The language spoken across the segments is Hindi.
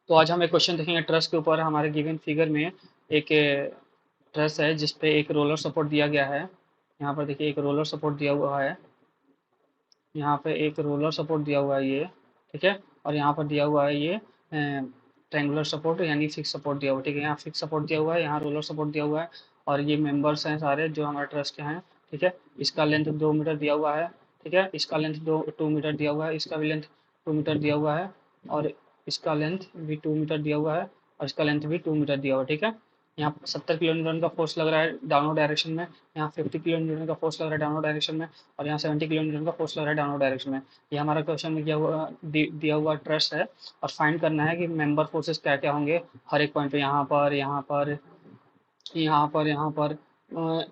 तो आज हम एक क्वेश्चन देखेंगे ट्रस के ऊपर। हमारे गिवन फिगर में एक ट्रस है जिस पे एक रोलर सपोर्ट दिया गया है। यहाँ पर देखिए एक रोलर सपोर्ट दिया हुआ है। यहाँ पे एक रोलर सपोर्ट दिया हुआ है ये, ठीक है। और यहाँ पर दिया हुआ है ये ट्रायंगुलर सपोर्ट यानी फिक्स सपोर्ट दिया हुआ है, ठीक है। यहाँ फिक्स सपोर्ट दिया हुआ है, यहाँ रोलर सपोर्ट दिया हुआ है। और ये मेंबर्स हैं सारे जो हमारे ट्रस के हैं, ठीक है। इसका लेंथ 2 मीटर दिया हुआ है, ठीक है। इसका लेंथ 2 मीटर दिया हुआ है, इसका भी लेंथ 2 मीटर दिया हुआ है। और इसका लेंथ भी 2 मीटर दिया हुआ है, और इसका लेंथ भी 2 मीटर दिया हुआ है, ठीक है। यहाँ 70 किलो न्यूटन का फोर्स लग रहा है डाउनवर्ड डायरेक्शन में। यहाँ 50 किलो न्यूटन का फोर्स लग रहा है डाउनवर्ड डायरेक्शन में। और यहाँ 70 किलो न्यूटन का फोर्स लग रहा है डाउनवर्ड डायरेक्शन में। ये हमारा क्वेश्चन में दिया हुआ ट्रस है। और फाइंड करना है कि मेंबर फोर्सेस क्या क्या होंगे हर एक पॉइंट पे, यहाँ पर, यहाँ पर, यहाँ पर, यहाँ पर,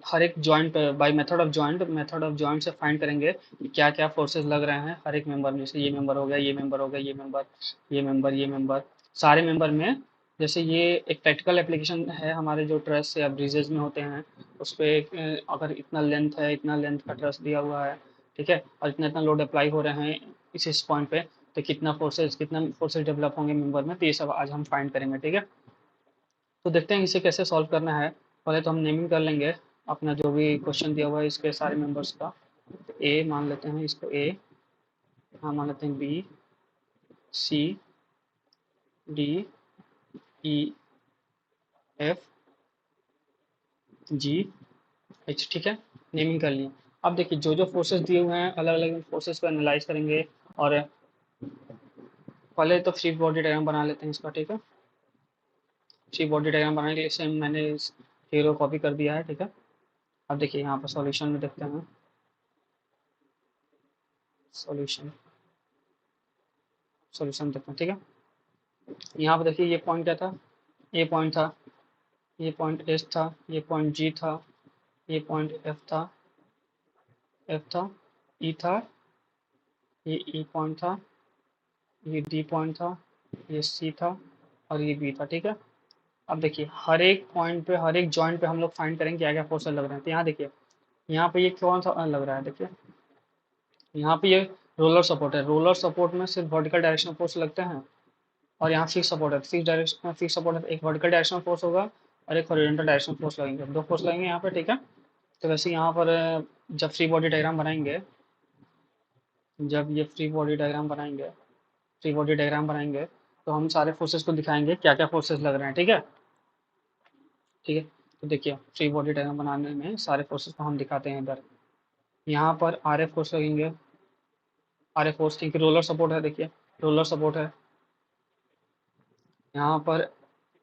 हर एक जॉइंट पे बाय मेथड ऑफ जॉइंट से फाइंड करेंगे कि क्या क्या फोर्सेस लग रहे हैं हर एक मेंबर में। जैसे ये मेंबर हो गया, ये मेंबर हो गया, ये मेंबर, ये मेंबर, ये मेंबर, सारे मेंबर में। जैसे ये एक प्रैक्टिकल एप्लीकेशन है हमारे जो ट्रस या ब्रिजेज में होते हैं। उस पर अगर इतना लेंथ है, इतना लेंथ का ट्रस दिया हुआ है, ठीक है। और इतना इतना लोड अप्लाई हो रहे हैं इस पॉइंट पे, तो कितना फोर्सेस डेवलप होंगे मेंबर में, तो ये सब आज हम फाइंड करेंगे, ठीक है। तो देखते हैं इसे कैसे सॉल्व करना है। पहले तो हम नेमिंग कर लेंगे अपना जो भी क्वेश्चन दिया हुआ है इसके सारे मेंबर्स का। तो ए मान लेते हैं इसको, ए। हाँ, मान लेते हैं बी, सी, डी, ई, एफ, जी, एच, ठीक है। नेमिंग कर लिए। अब देखिए जो जो फोर्सेस दिए हुए हैं अलग अलग फोर्सेस को एनालाइज करेंगे। और पहले तो फ्री बॉडी डायग्राम बना लेते हैं इसका, ठीक है। फ्री बॉडी डायग्राम बनाने के लिए सेम मैंने इस हीरो कॉपी कर दिया है, ठीक है। अब देखिए यहाँ पर सॉल्यूशन में देखते हैं। सॉल्यूशन सॉल्यूशन देखते हैं, ठीक है। यहाँ पर देखिए ये पॉइंट क्या था, ए पॉइंट था, ये पॉइंट एस था, ये पॉइंट जी था, ये पॉइंट एफ था, ई था, ये ई पॉइंट था, ये डी पॉइंट था, ये सी था, और ये बी था, ठीक है। अब देखिए हर एक पॉइंट पे, हर एक जॉइंट पे हम लोग फाइंड करेंगे क्या क्या फोर्सेस लग रहे हैं। तो यहाँ देखिए, यहाँ पे ये कौन सा लग रहा है, देखिए यहाँ पे ये रोलर सपोर्ट है। रोलर सपोर्ट में सिर्फ वर्टिकल डायरेक्शन फोर्स लगते हैं। और यहाँ फिक्स सपोर्ट है, फिक्स सपोर्ट है, एक वर्टिकल डायरेक्शन फोर्स होगा और एक हॉरिजॉन्टल डायरेक्शन फोर्स लगेंगे, दो फोर्स लगेंगे यहाँ पे, ठीक है। तो वैसे यहाँ पर जब फ्री बॉडी डायग्राम बनाएंगे, जब ये फ्री बॉडी डायग्राम बनाएंगे तो हम सारे फोर्सेस को दिखाएंगे क्या क्या फोर्सेस लग रहे हैं, ठीक है। ठीक है, तो देखिए फ्री बॉडी डायग्राम बनाने में सारे फोर्सेस को हम दिखाते हैं इधर। यहाँ पर आर एफ फोर्स लगेंगे, आर एफ फोर्स क्योंकि रोलर सपोर्ट है, देखिए रोलर सपोर्ट है। यहाँ पर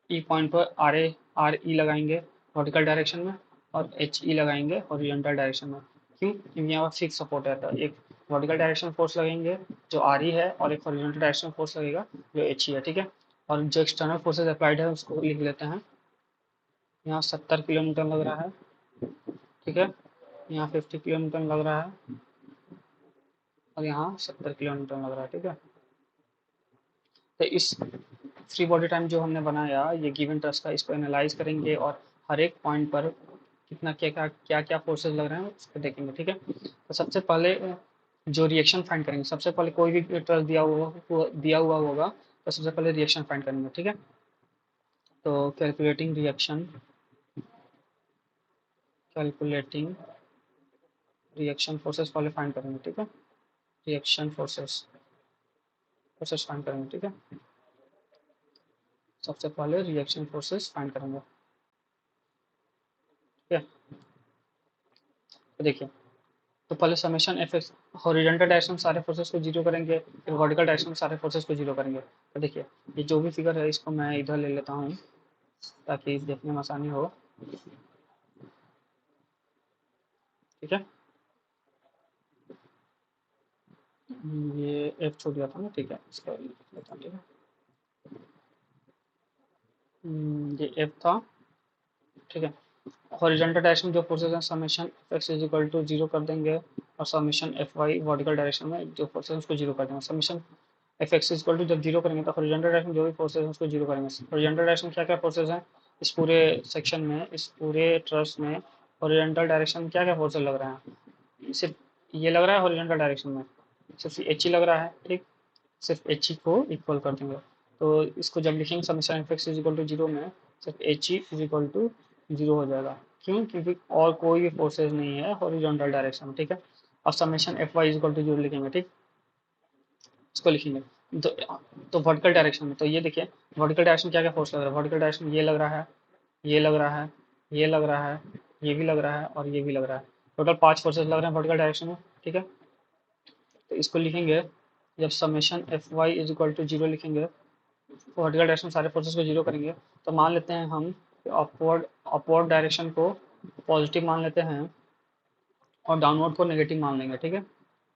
ई पॉइंट पर आर ई लगाएंगे वर्टिकल डायरेक्शन में, और एच ई लगाएंगे हॉरिजॉन्टल डायरेक्शन में। क्यों? क्योंकि यहाँ पर फिक्स सपोर्ट है, तो एक वर्टिकल डायरेक्शन फोर्स लगेंगे जो आर ई है, और एक हॉरिजॉन्टल डायरेक्शन फोर्स लगेगा जो एच ई है, ठीक है। और जो एक्सटर्नल फोर्सेज अप्लाइड है उसको लिख लेते हैं। यहाँ 70 किलोमीटर लग रहा है, ठीक है। यहाँ 50 किलोमीटर लग रहा है, और यहाँ 70 किलोमीटर लग रहा है, ठीक है। तो इस फ्री बॉडी टाइम जो हमने बनाया ये गिवन ट्रस्ट का, इसको एनालाइज करेंगे और हर एक पॉइंट पर कितना क्या क्या फोर्सेज लग रहे हैं उसको देखेंगे, ठीक है। तो सबसे पहले जो रिएक्शन फाइंड करेंगे, सबसे पहले कोई भी ट्रस्ट दिया हुआ होगा तो सबसे पहले रिएक्शन फाइंड करेंगे, ठीक है। तो कैलकुलेटिंग रिएक्शन फोर्सेस पहले फाइंड करेंगे, ठीक है। रिएक्शन फोर्सेस फोर्सेस फाइंड करेंगे, ठीक है। सबसे पहले रिएक्शन फोर्सेस फाइंड करेंगे, ठीक है। तो देखिए, तो पहले summation F x, horizontal direction में सारे फोर्सेस को जीरो करेंगे, फिर वर्टिकल डायरेक्शन में सारे फोर्सेस को जीरो करेंगे। तो देखिए ये जो भी फिगर है इसको मैं इधर ले लेता हूँ ताकि देखने में आसानी हो, ठीक है। ये एफ छूट गया था ना, ठीक है, इसका लेता हूँ, ठीक है। ये एफ था, ठीक है। हॉरिजॉन्टल डायरेक्शन में जो फोर्सेस हैं summation F X is equal to zero कर देंगे, और summation F Y vertical direction में जो फोर्सेस हैं उसको जीरो कर देंगे। Summation F X equal to जब जीरो करेंगे तो हॉरिजॉन्टल डायरेक्शन जो भी फोर्सेज हैं उसको जीरो करेंगे। हॉरिजॉन्टल डायरेक्शन क्या क्या फोर्सेज हैं इस पूरे सेक्शन में, इस पूरे ट्रस में हॉरिजॉन्टल डायरेक्शन क्या क्या फोर्सेज लग रहे हैं? सिर्फ ये लग रहा है हॉरिजॉन्टल डायरेक्शन में, सिर्फ एच ही लग रहा है, ठीक। सिर्फ एच ही को इक्वल कर देंगे। तो इसको जब लिखेंगे summation F X is equal to zero में सिर्फ H E is equal to zero हो जाएगा। क्यों? क्योंकि और कोई भी फोर्सेज नहीं है हॉरिजॉन्टल डायरेक्शन में, ठीक है। अब summation F Y is equal to zero लिखेंगे, ठीक, इसको लिखेंगे। तो वर्टिकल डायरेक्शन में तो ये देखिए वर्टिकल डायरेक्शन क्या क्या फोर्स लग रहा है। वर्टिकल डायरेक्शन ये लग रहा है, ये लग रहा है, ये लग रहा है, ये भी लग रहा है और ये भी लग रहा है। टोटल 5 फोर्सेस लग रहे हैं वर्टिकल डायरेक्शन में, ठीक है। तो इसको लिखेंगे जब summation F Y is equal to zero लिखेंगे, वर्टिकल डायरेक्शन सारे फोर्सेस को जीरो करेंगे। तो मान लेते हैं हम अपवर्ड अपवर्ड डायरेक्शन को पॉजिटिव मान लेते हैं और डाउनवर्ड को नेगेटिव मान लेंगे, ठीक है।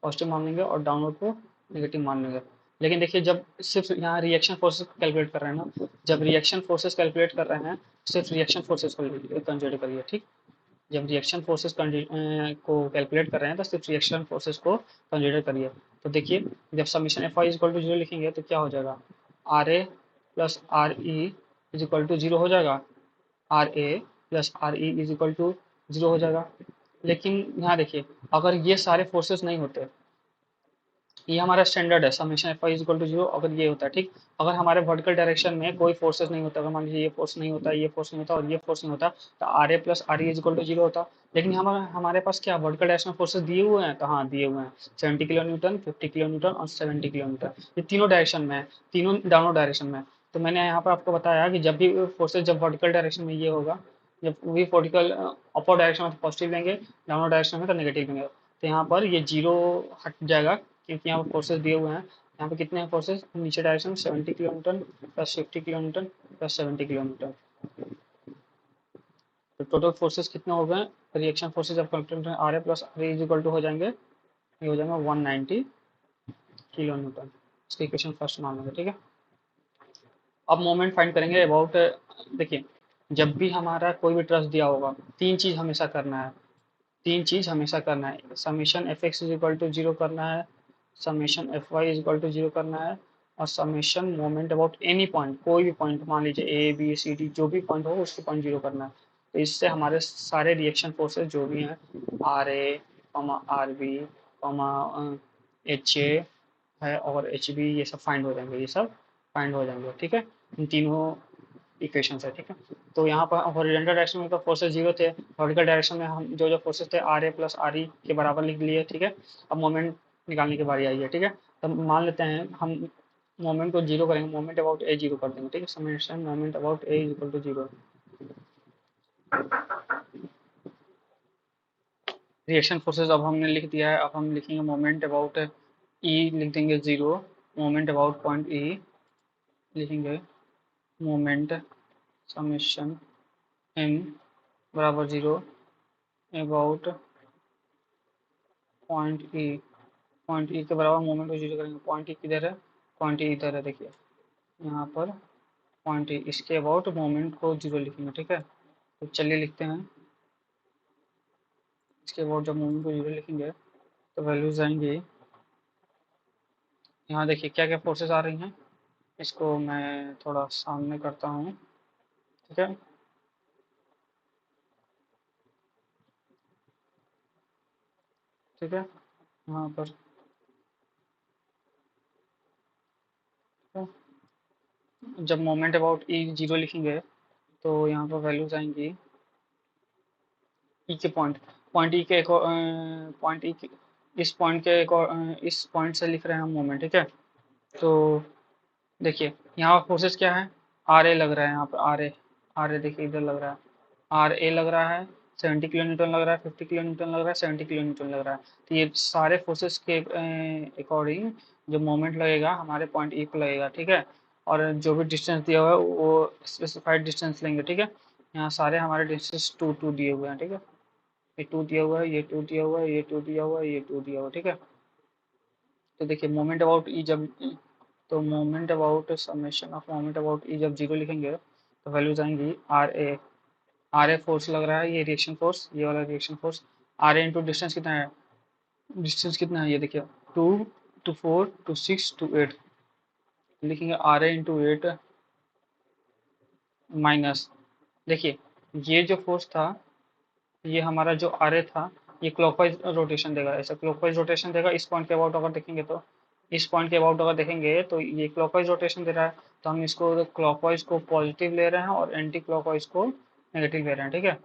पॉजिटिव मान लेंगे और डाउनवर्ड को नेगेटिव मान लेंगे। लेकिन देखिए जब सिर्फ यहाँ रिएक्शन फोर्सेस कैलकुलेट कर रहे हैं ना, जब रिएक्शन फोर्सेस कैलकुलेट कर रहे हैं सिर्फ रिएक्शन फोर्सेस को कंसिडर करिए, ठीक। जब रिएक्शन फोर्सेस को कैलकुलेट कर रहे हैं तो सिर्फ रिएक्शन फोर्सेस को कंसिडर करिए। तो देखिए जब summation F I is equal to zero लिखेंगे तो क्या हो जाएगा, R A plus R E is equal to zero हो जाएगा। R A plus R E is equal to zero हो जाएगा। लेकिन यहाँ देखिए अगर ये सारे फोर्सेस नहीं होते, ये हमारा स्टैंडर्ड है summation F I is equal to zero, अगर ये होता है, ठीक। अगर हमारे वर्टिकल डायरेक्शन में कोई फोर्सेस नहीं होता, अगर मान लीजिए ये फोर्स नहीं होता, ये फोर्स नहीं होता और ये फोर्स नहीं होता, तो R A plus R E is equal to zero होता। लेकिन हमारे पास क्या वर्टिकल डायरेक्शन में फोर्सेस दिए हुए हैं, तो हाँ दिए हुए हैं 70 किलो न्यूटन, 50 किलो न्यूटन और 70 किलो न्यूटन। ये तीनों डायरेक्शन में है, तीनों डाउनवर्ड डायरेक्शन में है। तो मैंने यहाँ पर आपको बताया कि जब भी फोर्सेज जब वर्टिकल डायरेक्शन में ये होगा, जब भी वर्टिकल अपर डायरेक्शन में तो पॉजिटिव लेंगे, डाउनवर्ड डायरेक्शन में तो नेगेटिव लेंगे। तो यहाँ पर ये जीरो हट जाएगा क्योंकि यहाँ पर फोर्सेस दिए हुए हैं। यहाँ पे कितने हैं फोर्सेस नीचे डायरेक्शन में, 70 kilo newton plus 50 kilo newton plus 70 kilo newton. तो टोटल फोर्सेस कितने हो गए, रिएक्शन फोर्सेस जब कैलकुलेट करें R A plus R is equal to हो जाएंगे, ये हो जाएगा 190 किलो न्यूटन। इसकी इक्वेशन फर्स्ट मान लेंगे, ठीक है। अब मोमेंट फाइंड करेंगे अबाउट, देखिए जब भी हमारा कोई भी ट्रस्ट दिया होगा तीन चीज हमेशा करना है, तीन चीज हमेशा करना है। Summation F X is equal to zero करना है, summation F Y is equal to zero करना है और summation moment about any point, कोई भी पॉइंट मान लीजिए ए बी सी डी जो भी पॉइंट हो उसको पॉइंट जीरो करना है। तो इससे हमारे सारे रिएक्शन फोर्सेस जो भी हैं R A R B H A है और एच बी ये सब फाइंड हो जाएंगे, ये सब फाइंड हो जाएंगे, ठीक है। इन तीनों इक्वेशन है, ठीक है। तो यहाँ पर हॉरिजॉन्टल डायरेक्शन में तो फोर्सेस जीरो थे, वर्टिकल डायरेक्शन में हम जो जो फोर्सेस थे R A plus R E के बराबर लिख लिए, ठीक है। अब मोमेंट निकालने की बारी आई है, ठीक है। तब मान लेते हैं हम मोमेंट को जीरो करेंगे, मोमेंट अबाउट ए जीरो कर देंगे, ठीक है। Summation moment about A is equal to zero. Reaction forces अब हमने लिख दिया है, अब हम लिखेंगे मोमेंट अबाउट ई लिख देंगे zero, moment about point E लिखेंगे मोमेंट समेशन एम बराबर जीरो अबाउट पॉइंट ई के बराबर मोमेंट को जीरो करेंगे। पॉइंट ई किधर है, पॉइंट ई इधर है, देखिए यहाँ पर पॉइंट ई, इसके अबाउट मोमेंट को जीरो लिखेंगे, ठीक है। तो चलिए लिखते हैं, इसके अबाउट जब मोमेंट को जीरो लिखेंगे तो वैल्यूज आएंगी। यहाँ देखिए क्या क्या फोर्सेस आ रही हैं, इसको मैं थोड़ा सामने करता हूँ, ठीक है। ठीक है यहाँ पर, जब मोमेंट अबाउट ई जीरो लिखेंगे तो यहाँ पर वैल्यूज आएंगी ई के पॉइंट, पॉइंट ई के एक पॉइंट ई के इस पॉइंट के एक और इस पॉइंट से लिख रहे हैं हम मोमेंट, ठीक है। तो देखिए यहाँ फोर्सेस क्या है, आर ए लग रहा है, यहाँ पर आर ए देखिए इधर लग रहा है, आर ए लग रहा है 70 किलो न्यूटन लग रहा है, 50 किलो न्यूटन लग रहा है, 70 किलो न्यूटन लग रहा है। तो ये सारे फोर्सेस के अकॉर्डिंग जो मोमेंट लगेगा हमारे पॉइंट ई पे लगेगा, ठीक है। और जो भी डिस्टेंस दिया हुआ है वो स्पेसिफाइड डिस्टेंस लेंगे, ठीक है। यहाँ सारे हमारे डिस्टेंस टू टू दिए हुए हैं, ठीक है। ये टू दिया हुआ है, ये टू दिया हुआ है, ये टू दिया हुआ है, ये टू दिया हुआ है, ठीक है। तो देखिए मोमेंट अबाउट ई जब, तो moment about summation of moment about E जब जीरो लिखेंगे तो वैल्यूज आएंगी आर ए फोर्स लग रहा है, ये रिएक्शन फोर्स, ये वाला reaction force. R A into distance कितना है, डिस्टेंस कितना है ये देखिए 2 to 4 to 6 to 8, लिखेंगे R A into eight minus, देखिए ये जो फोर्स था, ये हमारा जो आर ए था ये क्लॉकवाइज रोटेशन देगा, ऐसा क्लॉकवाइज रोटेशन देगा। इस पॉइंट के अबाउट अगर देखेंगे तो इस पॉइंट के अबाउट अगर देखेंगे तो ये क्लॉकवाइज रोटेशन दे रहा है। तो हम इसको क्लॉकवाइज को पॉजिटिव ले रहे हैं और एंटी क्लॉकवाइज को नेगेटिव ले रहे हैं, ठीक है।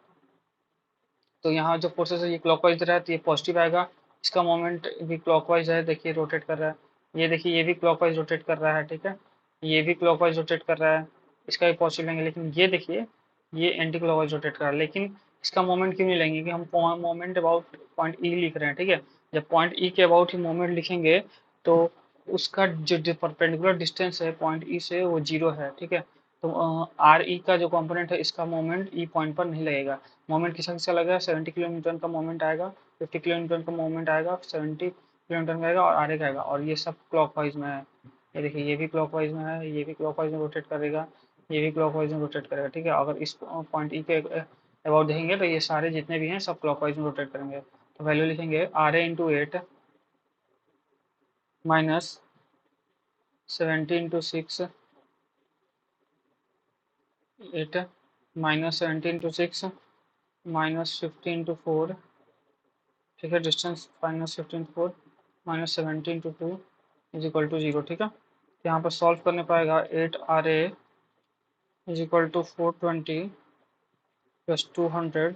तो यहाँ जो फोर्सेस है ये क्लॉकवाइज रहा है तो ये पॉजिटिव आएगा, इसका मोमेंट भी क्लॉकवाइज है, देखिए रोटेट कर रहा है, ये देखिए ये भी क्लॉकवाइज रोटेट कर रहा है, ठीक है, ये भी क्लॉकवाइज रोटेट कर रहा है, इसका भी पॉजिटिव लेंगे। लेकिन ये देखिए ये एंटी क्लॉकवाइज रोटेट कर रहा है, लेकिन इसका मोमेंट क्यों नहीं लेंगे कि हम मोमेंट अबाउट पॉइंट ई लिख रहे हैं, ठीक है। जब पॉइंट ई के अबाउट ही मोमेंट लिखेंगे तो उसका जो परपेंडिकुलर डिस्टेंस है पॉइंट ई से वो जीरो है, ठीक है। तो आर ई का जो कंपोनेंट है इसका मोमेंट ई पॉइंट पर नहीं लगेगा। मोमेंट किसका किसका लगेगा, 70 किलो न्यूटन का मोमेंट आएगा, 50 किलो न्यूटन का मोमेंट आएगा, 70 किलो न्यूटन का आएगा और आर ए का आएगा, और ये सब क्लॉकवाइज में है। ये देखिए ये भी क्लॉकवाइज में है, ये भी क्लॉकवाइज में रोटेट करेगा, ये भी क्लॉकवाइज में रोटेट करेगा, ठीक है। अगर इस पॉइंट ई के अबाउट देखेंगे तो ये सारे जितने भी हैं सब क्लॉकवाइज में रोटेट करेंगे। तो वैल्यू लिखेंगे R A into 8 minus 70 into 6, 8 minus 70 into 6 minus 50 into 4, ठीक है, distance minus 15 4 minus 17 to 2 is equal to 0, ठीक है। यहाँ पर सॉल्व करने पाएगा 8 RA is equal to 420 plus 200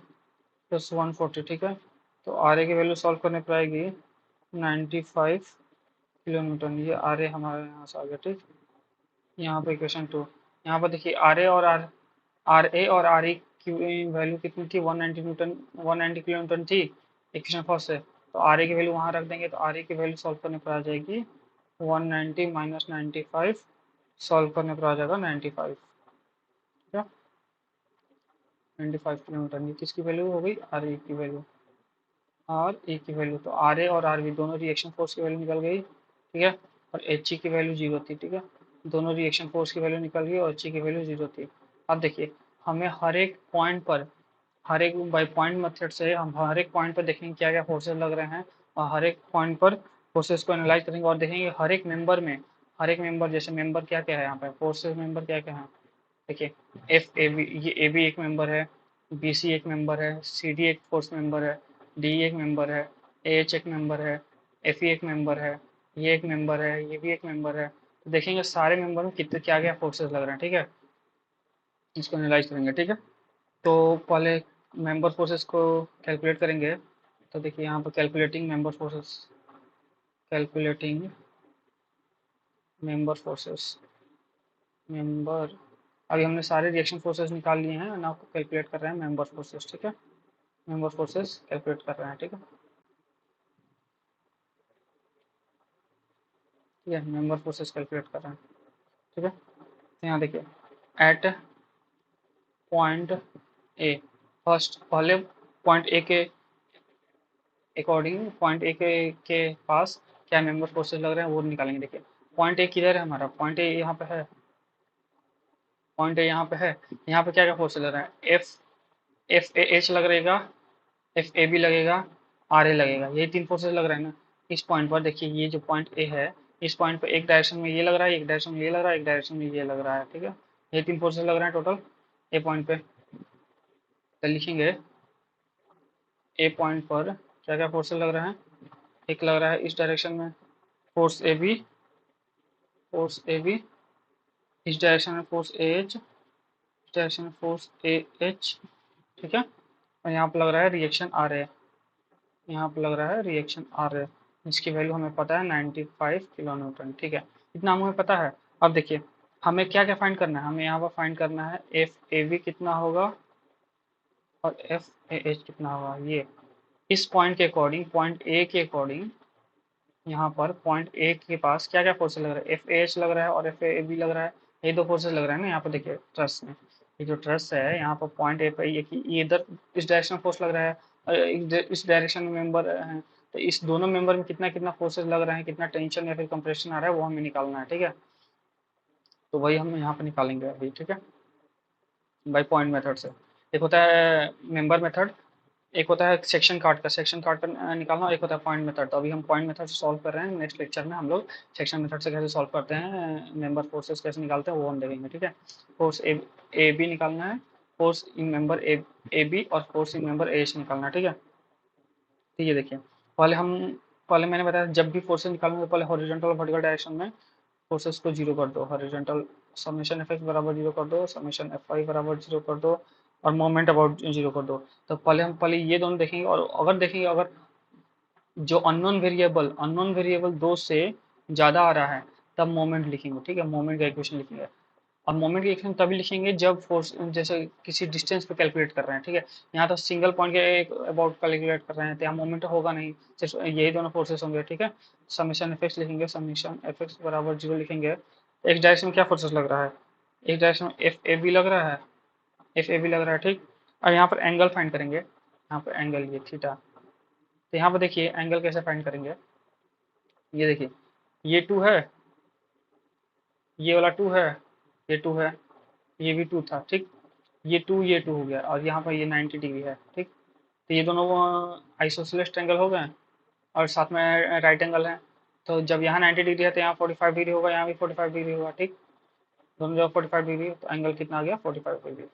plus 140, ठीक है। तो RA की वैल्यू सॉल्व करने पाएगी 95 किलो न्यूटन, ये RA हमारे यहाँ से आ गया, ठीक। यहाँ पर इक्वेशन 2, यहाँ पर देखिए RA और RE की वैल्यू कितनी थी, 190 न्यूटन, 190 किलो न्यूटन थी इक्वेशन फर्स्ट से। तो RA की वैल्यू वहाँ रख देंगे तो RA की वैल्यू सॉल्व करने पर आ जाएगी 190 माइनस 95, सॉल्व करने पर आ जाएगा 95, ठीक है, 95 किलोमीटर। ये किसकी वैल्यू हो गई, आर ए की वैल्यू, आर ए की वैल्यू। तो आर ए और आर बी दोनों रिएक्शन फोर्स की वैल्यू निकल गई, ठीक है, और एच ई की वैल्यू जीरो थी, ठीक है। दोनों रिएक्शन फोर्स की वैल्यू निकल गई और एच ई की वैल्यू जीरो थी। अब देखिए हमें हर एक पॉइंट पर, हर एक बाई पॉइंट मेथड से हम हर एक पॉइंट पर देखेंगे क्या क्या फोर्सेस लग रहे हैं, और हर एक पॉइंट पर फोर्सेस को एनालाइज करेंगे और देखेंगे हर एक मेंबर में, हर एक मेंबर जैसे मेंबर क्या क्या है यहाँ पे, फोर्सेस मेंबर क्या क्या है। देखिए एफ ए बी, ये ए बी एक मेंबर है, बी सी एक मेंबर है, सी डी एक फोर्स मेंबर है, डी एक मेंबर है, ए एच एक मेंबर है, एफ ई एक मेंबर है, ये एक मेंबर है, ये भी एक मेंबर है। तो देखेंगे सारे मेंबर में कितने क्या क्या फोर्सेस लग रहे हैं, ठीक है, इसको एनालाइज करेंगे, ठीक है। तो पहले मेंबर फोर्सेस को कैलकुलेट करेंगे। तो देखिए यहाँ पर calculating member forces, calculating member forces, member, अभी हमने सारे रिएक्शन फोर्सेस निकाल लिए हैं ना, कैलकुलेट कर रहे हैं मेंबर फोर्सेस, ठीक है, मेंबर फोर्सेस कैलकुलेट कर रहे हैं, ठीक है, ठीक है, मेंबर फोर्सेस कैलकुलेट कर रहे हैं, ठीक है। तो यहाँ देखिए एट पॉइंट ए, फर्स्ट पहले पॉइंट ए के अकॉर्डिंग, पॉइंट ए के पास क्या मेंबर फोर्सेस लग रहे हैं वो निकालेंगे। देखिए पॉइंट ए किधर है हमारा, पॉइंट ए यहाँ पे है, पॉइंट ए यहाँ पे है, यहाँ पे क्या क्या फोर्सेस लग रहा है, एफ ए एच लग रहेगा, एफ ए बी लगेगा, आर ए लगेगा, यही तीन फोर्सेस लग रहे हैं ना इस पॉइंट पर। देखिए ये जो पॉइंट ए है इस पॉइंट पर एक डायरेक्शन में ये लग रहा है, एक डायरेक्शन में ये लग रहा है, एक डायरेक्शन में ये लग रहा है, ठीक है, ये तीन फोर्सेस लग रहे हैं टोटल ए पॉइंट पे। तो लिखेंगे ए पॉइंट पर क्या क्या फोर्सेस लग रहे हैं, एक लग रहा है इस डायरेक्शन में force A B, force A B, इस डायरेक्शन में फोर्स ए एच, इस डायरेक्शन में फोर्स ए एच, ठीक है, और यहाँ पर लग रहा है रिएक्शन आर ए, यहाँ पर लग रहा है रिएक्शन आर ए, जिसकी वैल्यू हमें पता है 95 किलो न्यूटन, ठीक है, इतना हमें पता है। अब देखिए हमें क्या क्या फाइंड करना है, हमें यहाँ पर फाइंड करना है एफ ए बी कितना होगा और एफ ए एच कितना होगा। ये इस पॉइंट के अकॉर्डिंग, पॉइंट ए के अकॉर्डिंग यहाँ पर पॉइंट ए के पास क्या क्या फोर्सेस लग रहा है, एफ ए एच लग रहा है और एफ ए बी लग रहा है, ये दो फोर्सेस लग रहा है ना। यहाँ पर देखिए ट्रस में, ये जो ट्रस है यहाँ पर पॉइंट ए पे ये इधर इस डायरेक्शन में फोर्स लग रहा है और इस डायरेक्शन में मेंबर है, तो इस दोनों मेंबर में कितना कितना फोर्सेस लग रहे हैं, कितना टेंशन या फिर कंप्रेशन आ रहा है वो हमें निकालना है, ठीक है। तो वही हम यहाँ पर निकालेंगे अभी, ठीक है, बाई पॉइंट मेथड से। एक होता है मेंबर मेथड, एक होता है सेक्शन काट का, सेक्शन काट कर निकालना, और एक होता है पॉइंट मेथड। तो अभी हम पॉइंट मेथड से सॉल्व कर रहे हैं, नेक्स्ट लेक्चर में हम लोग सेक्शन मेथड से कैसे सॉल्व करते हैं, मेंबर फोर्सेस कैसे निकालते हैं वो हम देखेंगे, ठीक है। फोर्स ए बी निकालना है, force in member A B और force in member A H निकालना है, ठीक है। तो ये देखिए पहले मैंने बताया जब भी फोर्सेस निकालना तो पहले हॉरिजॉन्टल और वर्टिकल डायरेक्शन में फोर्सेस को जीरो कर दो, हॉरिजॉन्टल समेशन एफ एक्स बराबर जीरो कर दो, समेशन एफ वाई बराबर जीरो कर दो, और मोमेंट अबाउट जीरो कर दो। तो पहले ये दोनों देखेंगे, और अगर देखेंगे अगर जो अननोन वेरिएबल दो से ज़्यादा आ रहा है तब मोमेंट लिखेंगे, ठीक है, मोमेंट का इक्वेशन लिखेंगे। अब मोमेंट की इक्वेशन तभी लिखेंगे जब फोर्स जैसे किसी डिस्टेंस पे कैलकुलेट कर रहे हैं, ठीक है। यहाँ तो सिंगल पॉइंट के एक अबाउट कैलकुलेट कर रहे हैं तो यहाँ मोमेंट होगा नहीं, सिर्फ यही दोनों फोर्सेस होंगे, ठीक है। समीशन एफ एक्स लिखेंगे, समीशन एफ एक्स बराबर जीरो लिखेंगे। एक्स डायरेक्शन में क्या फोर्सेस लग रहा है, एक डायरेक्शन में एफ ए बी लग रहा है, एफ ए बी लग रहा है, ठीक। और यहाँ पर एंगल फाइंड करेंगे, यहाँ पर एंगल ये थीटा। तो यहाँ पर देखिए एंगल कैसे फाइंड करेंगे, ये देखिए ये टू है, ये वाला टू है, ये टू है, ये भी टू था, ठीक। ये टू हो गया, और यहाँ पर ये 90 डिग्री है, ठीक। तो ये दोनों आइसोसेलेस ट्रायंगल हो गए, और साथ में राइट एंगल है। तो जब यहाँ 90 डिग्री है तो यहाँ 45 डिग्री होगा, यहाँ भी 45 डिग्री होगा, ठीक। दोनों जगह 45 डिग्री, तो एंगल कितना आ गया 45 डिग्री,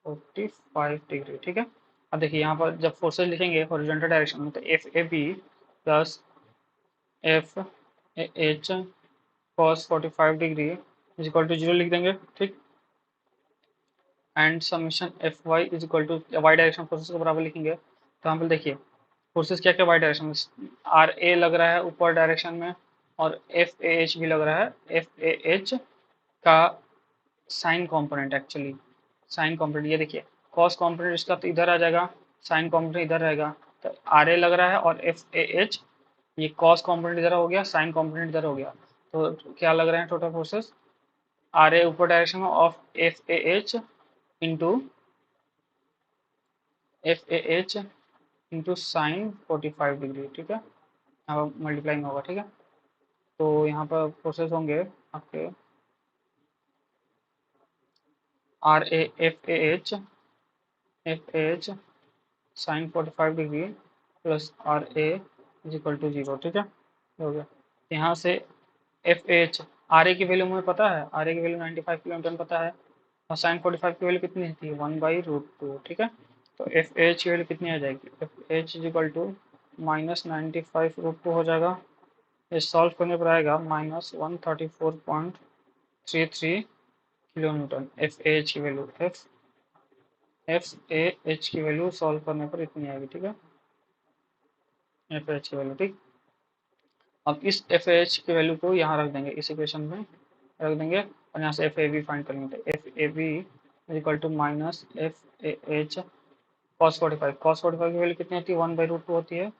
45 डिग्री, ठीक है। अब देखिए यहाँ पर जब फोर्सेज लिखेंगे हॉरिजॉन्टल डायरेक्शन में, तो F A B plus F H cos 45 degree is equal to zero लिख देंगे, ठीक। And summation F Y is equal to Y direction forces को बराबर लिखेंगे। तो यहाँ पर देखिए फोर्सेस क्या क्या वाई डायरेक्शन में, आर ए लग रहा है ऊपर डायरेक्शन में, और एफ ए एच भी लग रहा है। एफ ए एच का sine component, actually sine component ये देखिए, कॉस कॉम्पोनेंट इसका तो इधर आ जाएगा, साइन कॉम्पोनेंट इधर रहेगा। तो आर ए लग रहा है, और एफ ए एच, ये कॉस कॉम्पोनेंट इधर हो गया, साइन कॉम्पोनेंट इधर हो गया। तो क्या लग रहे हैं टोटल फोर्सेस, आर ए ऊपर डायरेक्शन में of F A H into F A H into sine 45 degree, ठीक है, यहाँ पर मल्टीप्लाइंग होगा, ठीक है। तो यहाँ पर फोर्सेस होंगे आपके R A F A H sine 45 degree plus R A is equal to zero, ठीक है, हो गया। यहाँ से एफ एच, आर ए की वैल्यू मुझे पता है, आर ए की वैल्यू 95 किलोमीटर पता है, और साइन 45 की वैल्यू कितनी थी 1/√2, ठीक है। तो एफ एच की वैल्यू कितनी आ जाएगी, F H is equal to -95√2 हो जाएगा। ये सॉल्व करने पर आएगा -134.33 किलो न्यूटन। एफ एच की वैल्यू एफ ए एच की वैल्यू सॉल्व करने पर इतनी आएगी, ठीक है, एफ एच की वैल्यू, ठीक। अब इस एफ एच की वैल्यू को यहाँ रख देंगे, इस इक्वेशन में रख देंगे, और यहाँ से एफ ए बी फाइंड करेंगे। F A B is equal to minus F A H cos 45, cos 45 की वैल्यू कितनी होती है 1/√2 होती है,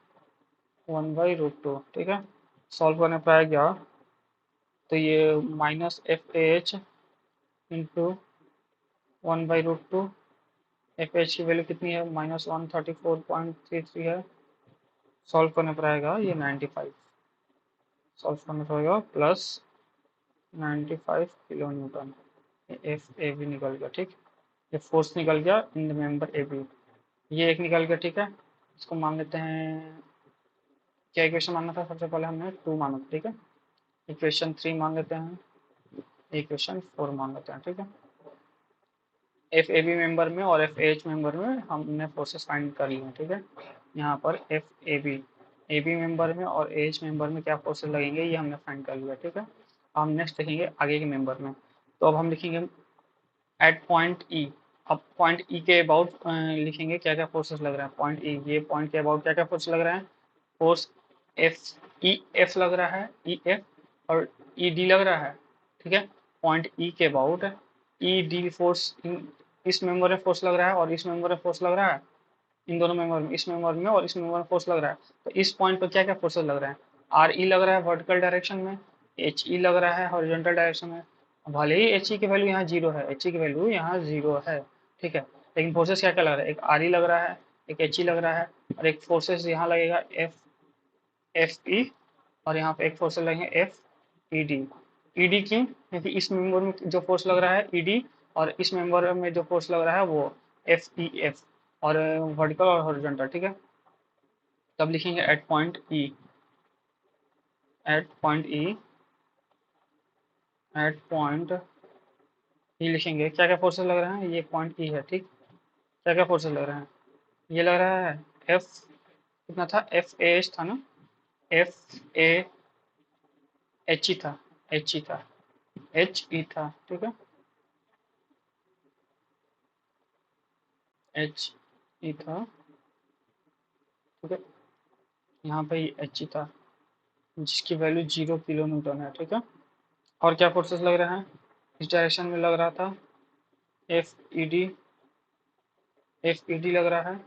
1/√2, ठीक है। सॉल्व करने पर आएगा, तो ये minus F A H into 1/√2, F H की वैल्यू कितनी है -134.33 है। सॉल्व करने पर आएगा ये 95, सॉल्व करने पर आएगा plus 95 kilo newton. F A B निकल गया, ठीक। ये फोर्स निकल गया in the member A B, ये एक निकल गया, ठीक है। इसको मान लेते हैं, क्या इक्वेशन मानना था सबसे पहले हमने 2 माना था, ठीक है। इक्वेशन 3 मान लेते हैं, इक्वेशन 4 मान लेते हैं, ठीक है। एफ ए बी मेंबर में और एफ एच मेंबर में हमने फोर्सेस फाइंड कर लिए हैं, ठीक है। यहाँ पर ए बी मेंबर में और एच मेंबर में क्या फोर्सेस लगेंगे ये हमने फाइंड कर लिया, ठीक है। हम नेक्स्ट देखेंगे आगे के मेंबर में। तो अब हम लिखेंगे एट पॉइंट ई। अब पॉइंट ई के अबाउट लिखेंगे क्या क्या फोर्सेस लग रहे हैं, पॉइंट ई, ये पॉइंट के अबाउट क्या क्या फोर्स लग रहे हैं, फोर्स एफ ई एफ लग रहा है, ई एफ, और ई डी लग रहा है, ठीक है। पॉइंट ई के अबाउट ई डी फोर्स, इस मेंबर में फोर्स लग रहा है और इस मेंबर में फोर्स लग रहा है, इन दोनों मेंबर में, इस मेंबर में और इस मेंबर में फोर्स लग रहा है। तो इस पॉइंट पर क्या क्या फोर्सेस लग रहे हैं, आर ई लग रहा है वर्टिकल डायरेक्शन में, एच ई लग रहा है हॉरिजॉन्टल डायरेक्शन में। भले ही एच ई की वैल्यू यहाँ जीरो है, एच ई की वैल्यू यहाँ जीरो है, ठीक है, लेकिन फोर्सेस क्या क्या लग रहा है, एक आर ई लग रहा है, एक एच ई लग रहा है, और एक फोर्सेस यहाँ लगेगा एफ एफ ई, और यहाँ पे एक फोर्स लगेंगे F E D. E D क्यों, क्योंकि इस मेंबर में जो फोर्स लग रहा है ई डी, और इस मेंबर में जो फोर्स लग रहा है वो एफ ई एफ, और वर्टिकल और हॉरिजॉन्टल, ठीक है। तब लिखेंगे at point E, at point E, at point E लिखेंगे क्या क्या फोर्सेस लग रहे हैं, ये पॉइंट ई है, ठीक। क्या क्या फोर्सेस लग रहे हैं, ये लग रहा है एफ, कितना था एफ ए था ना, एफ ए एच ई था, एच ई था, एच ई था, ठीक है, एच ई था, ठीक है, यहाँ पे एच ई था जिसकी वैल्यू 0 किलो न्यूटन है, ठीक है। और क्या फोर्सेस लग रहे हैं, इस डायरेक्शन में लग रहा था F E D, F E D लग रहा है,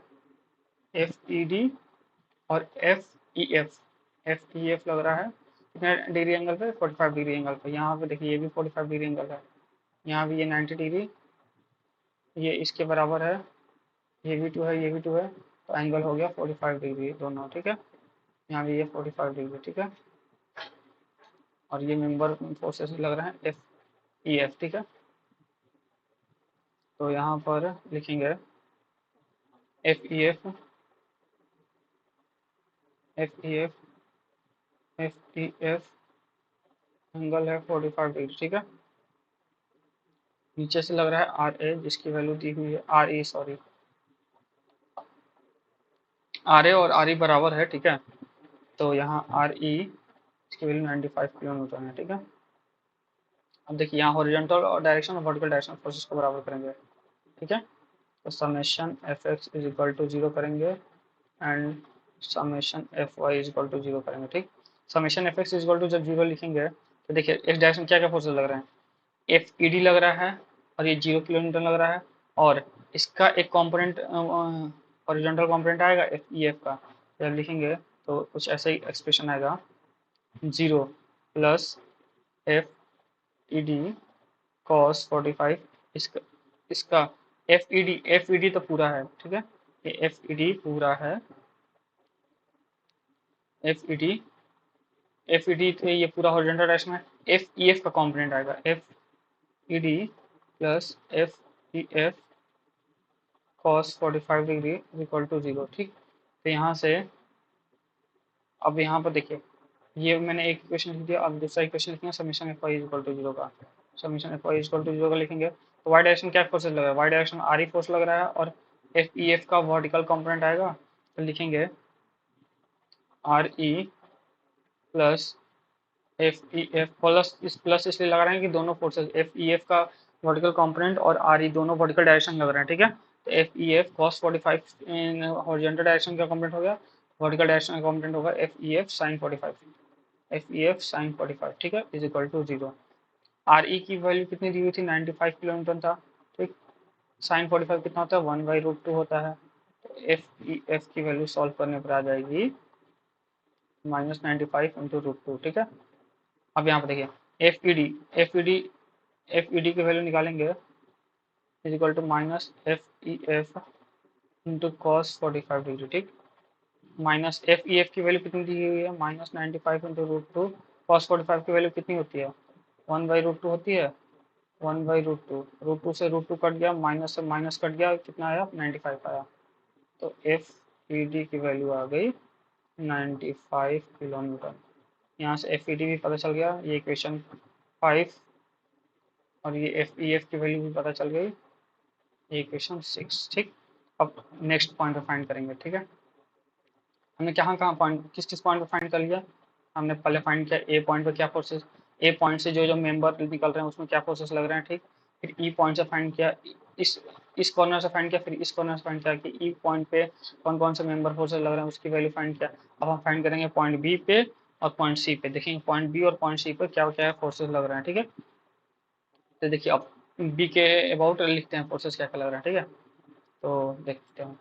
एफ ई डी और F E F, F E F लग रहा है कितने डिग्री एंगल पे, 45 डिग्री एंगल पे। यहाँ पे देखिए ये भी 45 डिग्री एंगल है, यहाँ भी ये 90 डिग्री, ये इसके बराबर है, ये भी टू है, ये भी टू है, तो एंगल हो गया 45 डिग्री दोनों, ठीक है। यहाँ भी ये 45 डिग्री, ठीक है। और ये मेंबर फोर्सेस लग रहे हैं एफ ई एफ, ठीक है। तो यहाँ पर लिखेंगे F E F, F E F, F E F angle है 45 डिग्री, ठीक है। नीचे से लग रहा है आर ए जिसकी वैल्यू दी हुई है, R E sorry, R A और आर ई बराबर है, ठीक है। तो यहाँ आर ई इसकी वैल्यू 95 किलो न्यूटन है, ठीक है। अब देखिए यहाँ हॉरिजॉन्टल और डायरेक्शन और वर्टिकल डायरेक्शन फोर्सेस को बराबर करेंगे, ठीक है। तो summation F X is equal to 0 करेंगे and summation F Y is equal to 0 करेंगे, ठीक। Summation F X is equal to जब 0 लिखेंगे तो देखिए इस डायरेक्शन क्या क्या फोर्सेस लग रहे हैं, एफ ई डी लग रहा है और ये 0 किलो न्यूटन लग रहा है, और इसका एक कॉम्पोनेंट हॉरिजॉन्टल कॉम्पोनेंट आएगा एफ ई एफ का, जब लिखेंगे तो कुछ ऐसा ही एक्सप्रेशन आएगा, 0 plus F E D cos 45, इसका इसका एफ ई डी तो पूरा है, ठीक है, ये एफ ई डी पूरा है, F E D, F E D तो ये पूरा हॉरिजॉन्टल डायरेक्शन है, एफ ई एफ का कॉम्पोनेंट आएगा F E D plus F E F cos 45 degree equal to 0, ठीक। तो यहाँ से अब यहाँ पर देखिए ये मैंने एक इक्वेशन लिख दिया, अब दूसरा इक्वेशन लिखेंगे summation F Y equal to 0 का, summation F Y equal to 0 का लिखेंगे तो वाई डायरेक्शन क्या फोर्सेस लग रहा है, Y direction R E force लग रहा है और एफ ई एफ का वर्टिकल कंपोनेंट आएगा, तो लिखेंगे R E plus F E F plus, इस प्लस इसलिए लगा रहे हैं कि दोनों फोर्सेस एफ ई एफ का वर्टिकल कंपोनेंट और आर ई दोनों वर्टिकल डायरेक्शन लग रहे हैं, ठीक है। तो F E F cos 45 in horizontal direction का कंपोनेंट हो गया, वर्टिकल डायरेक्शन का कंपोनेंट होगा F E F sine 45, F E F sine 45, ठीक है, is equal to 0। R E की वैल्यू कितनी दी हुई थी, 95 किलो न्यूटन था, ठीक। साइन 45 कितना होता है, 1/√2 होता है, तो एफ ई एफ की वैल्यू सॉल्व करने पर आ जाएगी -95 × √2, ठीक है। अब यहाँ पर देखिए F E D, F E D, F E D की वैल्यू निकालेंगे is equal to minus F E F into cos 45 degree, ठीक। माइनस एफ ई एफ की वैल्यू कितनी दी हुई है, -95 × √2, कॉस 45 की वैल्यू कितनी होती है, 1/√2 होती है, 1/√2, √2 से √2 कट गया, माइनस से माइनस कट गया, कितना आया 95 आया, तो एफ ई डी की वैल्यू आ गई 95 किलो न्यूटन। यहाँ से एफ ई डी भी पता चल गया, ये इक्वेशन 5, और ये एफ ई एफ की वैल्यू भी पता चल गई, ये इक्वेशन 6, ठीक। अब नेक्स्ट पॉइंट पे फाइंड करेंगे, ठीक है। हमने कहाँ कहाँ पॉइंट, किस किस पॉइंट पे फाइंड कर लिया, हमने पहले फाइंड किया ए पॉइंट पे क्या फोर्सेस, ए पॉइंट से जो जो मेंबर निकल रहे हैं उसमें क्या फोर्सेस लग रहे हैं, ठीक। फिर ई पॉइंट से फाइंड किया, इस इस कॉर्नर से फाइंड किया, फिर इस कॉर्नर से फाइंड किया कि ई पॉइंट पे कौन कौन से मेंबर फोर्सेस लग रहे हैं उसकी वैल्यू फाइंड किया। अब हम फाइंड करेंगे पॉइंट बी पे और पॉइंट सी पे, देखेंगे पॉइंट बी और पॉइंट सी पे क्या क्या फोर्सेस लग रहे हैं, ठीक है। तो देखिए अब बी के अबाउट लिखते हैं फोर्सेस क्या क्या लग रहा है, ठीक है। तो देखते हैं,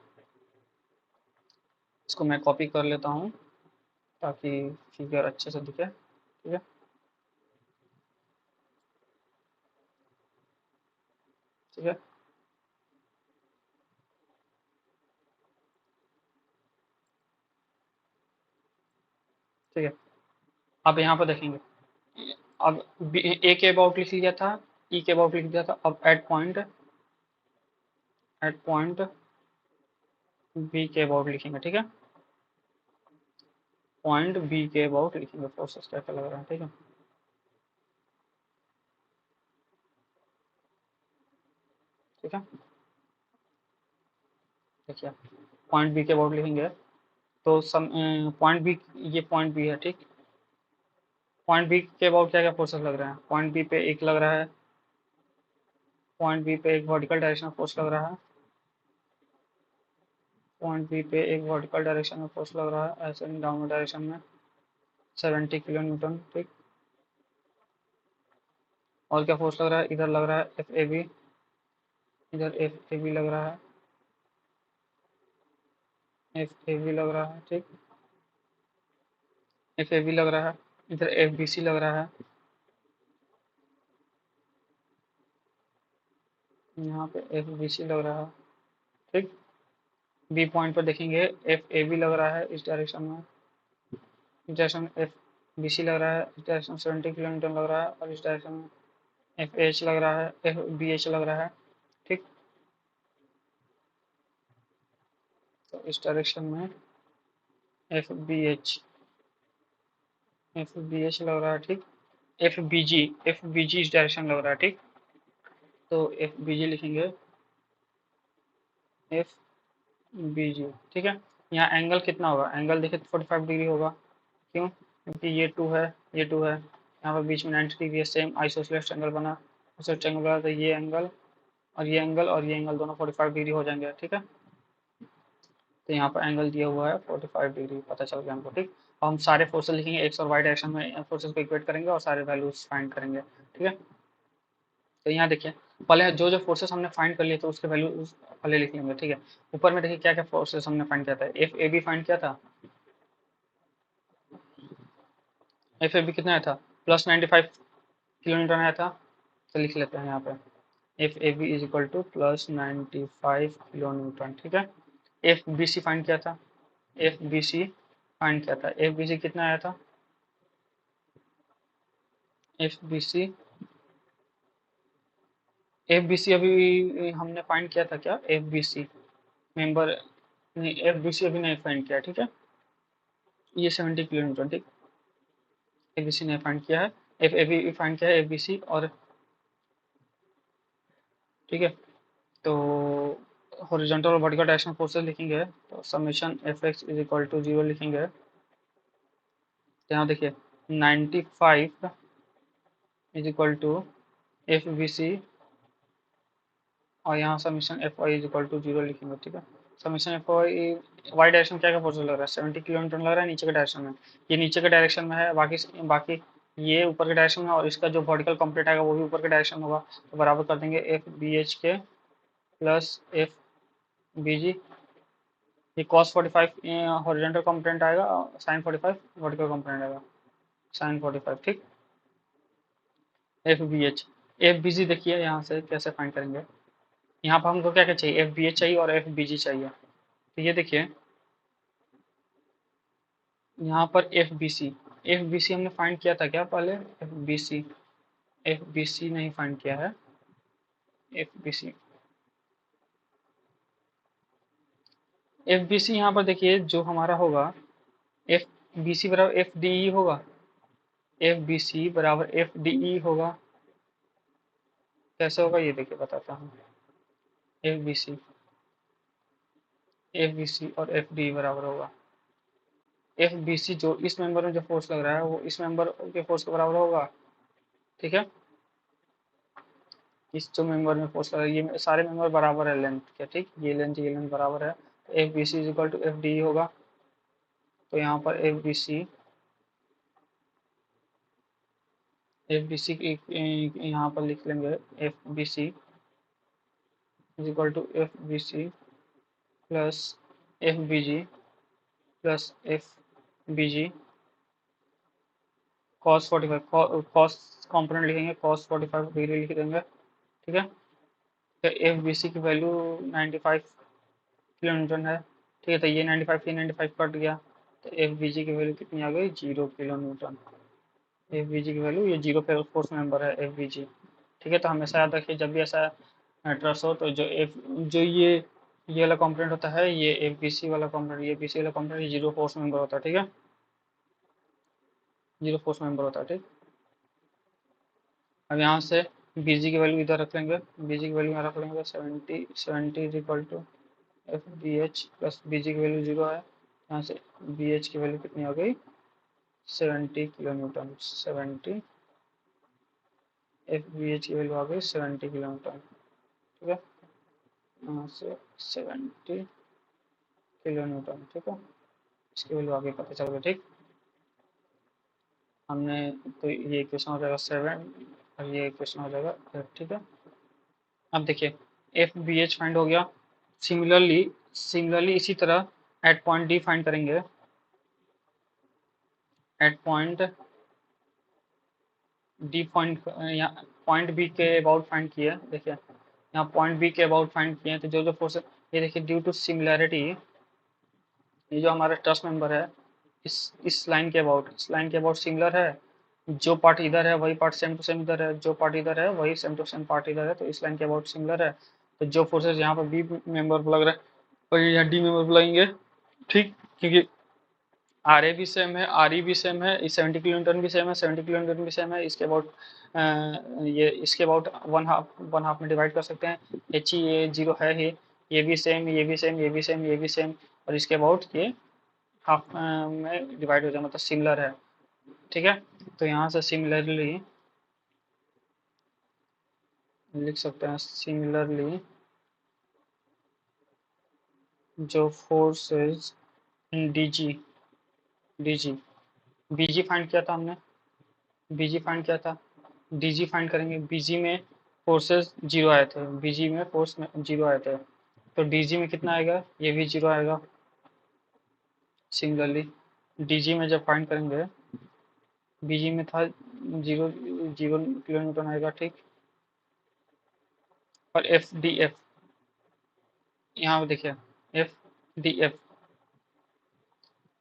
इसको मैं कॉपी कर लेता हूँ ताकि फिगर अच्छे से दिखे, ठीक है, ठीक है, ठीक है। अब यहाँ पर देखेंगे, अब ए के अबाउट लिख लिया था, ई के अबाउट लिख दिया था, अब एट पॉइंट बी के अबाउट लिखेंगे, ठीक है, पॉइंट बी के अबाउट लिखेंगे फोर्सेस क्या क्या लग रहा है, ठीक है, ठीक है। देखिए पॉइंट बी के अबाउट लिखेंगे तो सम पॉइंट बी, ये पॉइंट बी है, ठीक, पॉइंट बी के अबाउट क्या क्या फोर्सेस लग रहे हैं? पॉइंट बी पे एक लग रहा है, पॉइंट बी पे एक वर्टिकल डायरेक्शन फोर्स लग रहा है, पॉइंट बी पे एक वर्टिकल डायरेक्शन में फोर्स लग रहा है, ऐसे डाउनवर्ड डायरेक्शन में 70 किलो न्यूटन, ठीक। और क्या फोर्स लग रहा है? इधर लग रहा है एफ ए बी, इधर एफ ए बी लग रहा है, एफ ए बी लग रहा है, ठीक। एफ ए बी लग रहा है, इधर एफ बी सी लग रहा है, यहाँ पे एफ बी सी लग रहा है, ठीक। बी पॉइंट पर देखेंगे एफ ए बी लग रहा है इस डायरेक्शन में, इस डायरेक्शन में एफ बी सी लग रहा है, इस डायरेक्शन में 70 किलोमीटर लग रहा है, और इस डायरेक्शन में एफ एच लग रहा है, एफ बी एच लग रहा है, ठीक। तो इस डायरेक्शन में F B H, F B H लग रहा है, ठीक। F B G, F B G इस डायरेक्शन लग रहा है, ठीक। तो एफ बी जी लिखेंगे, एफ बी जी, ठीक है। यहाँ एंगल कितना होगा? एंगल देखिए 45 डिग्री होगा, क्यों? क्योंकि ये टू है, ये टू है, यहाँ पर बीच में 90 डिग्री है, सेम आइसोसेलेस एंगल बना, आइसोसेलेस एंगल बना, तो ये एंगल और ये एंगल और ये एंगल दोनों 45 डिग्री हो जाएंगे, ठीक है। तो यहाँ पर एंगल दिया हुआ है 45 डिग्री, पता चल गया हमको, ठीक। और हम सारे फोर्सेस लिखेंगे, एक्स और वाई डायरेक्शन में फोर्सेस को इक्वेट करेंगे और सारे वैल्यूज फाइंड करेंगे, ठीक है। तो यहाँ देखिए, पहले जो जो फोर्सेस हमने फाइंड कर लिए थे उसके वैल्यू पहले लिख लेंगे, ठीक है। ऊपर में देखिए क्या क्या फोर्सेस हमने फाइंड किया था, एफ ए बी फाइंड किया था, एफ ए बी कितना आया था? प्लस 95 किलो न्यूटन आया था, तो लिख लेते हैं यहाँ पे F A B is equal to plus 95 kilo newton, ठीक है। एफ बी सी फाइंड किया था, एफ बी सी फाइंड किया था, एफ बी सी कितना आया था? F B C, F B C अभी हमने फाइंड किया था क्या? एफ बी सी मेंबर नहीं, एफ बी सी अभी नहीं फाइंड किया, ठीक है। ये 70 किलो न्यूटन, ठीक। ए बी सी ने फाइंड किया है, एफ ए बी फाइंड किया है, ए बी सी, और ठीक है। तो हॉरिजॉन्टल और वर्टिकल डायरेक्शन फोर्सेस लिखेंगे, तो summation F X is equal to 0 लिखेंगे। तो यहाँ देखिए 95 is equal to F B C, और यहाँ summation F Y is equal to 0 लिखेंगे, ठीक है। Summation F Y, Y direction क्या क्या फोर्स लग रहा है? 70 किलोमीटर लग रहा है नीचे के डायरेक्शन में, ये नीचे के डायरेक्शन में है, बाकी बाकी ये ऊपर के डायरेक्शन में, और इसका जो वर्टिकल कंप्लीट आएगा वो भी ऊपर के डायरेक्शन होगा, तो बराबर कर देंगे एफ बी एच के प्लस एफ बी जी। ये cos 45 हॉरिजॉन्टल कंपोनेंट आएगा, sin 45 वर्टिकल कंपोनेंट आएगा, sin 45, ठीक। F B H, F B G देखिए यहाँ से कैसे फाइंड करेंगे, यहाँ पर हमको क्या क्या चाहिए? एफ बी एच चाहिए और एफ बी जी चाहिए, तो ये देखिए यहाँ पर F B C, F B C हमने फाइंड किया था क्या पहले? F B C, F B C नहीं फाइंड किया है, F B C, F B C यहाँ पर देखिए जो हमारा होगा, एफ बी सी बराबर एफ डी ई होगा, एफ बी सी बराबर एफ डी ई होगा, कैसे होगा ये देखिए बताता हूँ। F B C, F B C और एफ डी बराबर होगा, एफ बी सी जो इस मेंबर में जो फोर्स लग रहा है वो इस मेंबर के फोर्स के बराबर होगा, ठीक है। इस जो मेंबर में फोर्स लग रहा है, ये सारे मेंबर बराबर है लेंथ के, ठीक। ये लेंथ बराबर है, तो F B C is equal to F D होगा। तो यहाँ पर F B C, F B C यहाँ पर लिख लेंगे F B C is equal to F B C plus F B G plus F B G cos 45, cos component लिखेंगे, कॉस 45 डिग्री लिख देंगे, ठीक है। तो एफ बी सी की वैल्यू 95 किलो न्यूटन है, ठीक है। तो ये 95 से 95 कट गया, तो एफ बी जी की वैल्यू कितनी आ गई? 0 kilo newton. F B G की वैल्यू, ये 0 पे फोर्स मेंबर है एफ बी जी, ठीक है। तो हमेशा याद रखिए जब भी ऐसा ट्रस हो तो जो ये वाला कंपोनेंट होता है, ये एफ बी सी वाला कंपोनेंट, ये बी सी वाला कंपोनेंट 0 फोर्स मेंबर होता है, ठीक है। 0 फोर्स मेंबर होता है, ठीक। अब यहाँ से बी जी की वैल्यू इधर रख लेंगे, बी जी की वैल्यू यहाँ रख लेंगे 70 is equal to F B H plus B G की वैल्यू 0 है, यहाँ से बी एच की वैल्यू कितनी हो गई? 70 kilo newton, 70, F B H की वैल्यू आ गई 70 किलो न्यूटन। ठीक है, यहाँ से 70 किलो न्यूटन। ठीक है, इसकी वैल्यू आगे पता चल गई। ठीक, हमने तो ये इक्वेशन हो जाएगा 7 और ये इक्वेशन हो जाएगा 8। ठीक है, अब देखिए एफ बी एच फाइंड हो गया। सिमिलरली इसी तरह एट पॉइंट डी फाइंड करेंगे। एट पॉइंट डी पॉइंट, यहाँ पॉइंट बी के अबाउट फाइंड किए। देखिए यहाँ पॉइंट बी के अबाउट फाइंड किए, तो जो जो फोर्स, ये देखिए ड्यू टू सिमिलैरिटी, ये जो हमारा ट्रस्ट मेंबर है इस लाइन के अबाउट, इस लाइन के अबाउट सिमिलर है। जो पार्ट इधर है वही पार्ट सेम टू सेम इधर है, जो पार्ट इधर है वही सेम टू सेम पार्ट इधर है, तो इस लाइन के अबाउट सिमिलर है। तो जो फोर्सेज यहाँ पर बी मेंबर पर लग रहा है वही यहाँ डी मेंबर पर लगेंगे। ठीक, क्योंकि आर ए भी सेम है, आर ई भी सेम है, 70 किलो न्यूटन भी सेम है, 70 किलो न्यूटन भी सेम है। इसके अबाउट ये इसके अबाउट वन हाफ में डिवाइड कर सकते हैं। एच ई ए जीरो है ही, ये भी सेम, ये भी सेम, ये भी सेम, ये भी सेम, और इसके अबाउट ये हाफ में डिवाइड हो जाए, मतलब सिमिलर है। ठीक है, तो यहाँ से सिमिलरली लिख सकते हैं, सिमिलरली जो forces D G, D G, B G find किया था हमने, बीजी फाइंड किया था, डीजी फाइंड करेंगे। बीजी में फोर्सेस जीरो आए थे, बीजी में फोर्स में जीरो आए थे, तो डीजी में कितना आएगा, ये भी जीरो आएगा। सिमिलरली डीजी में जब फाइंड करेंगे, बीजी में था जीरो, जीरो किलो न्यूटन आएगा। ठीक, और एफ डी एफ, यहाँ पे देखिए एफ डी एफ,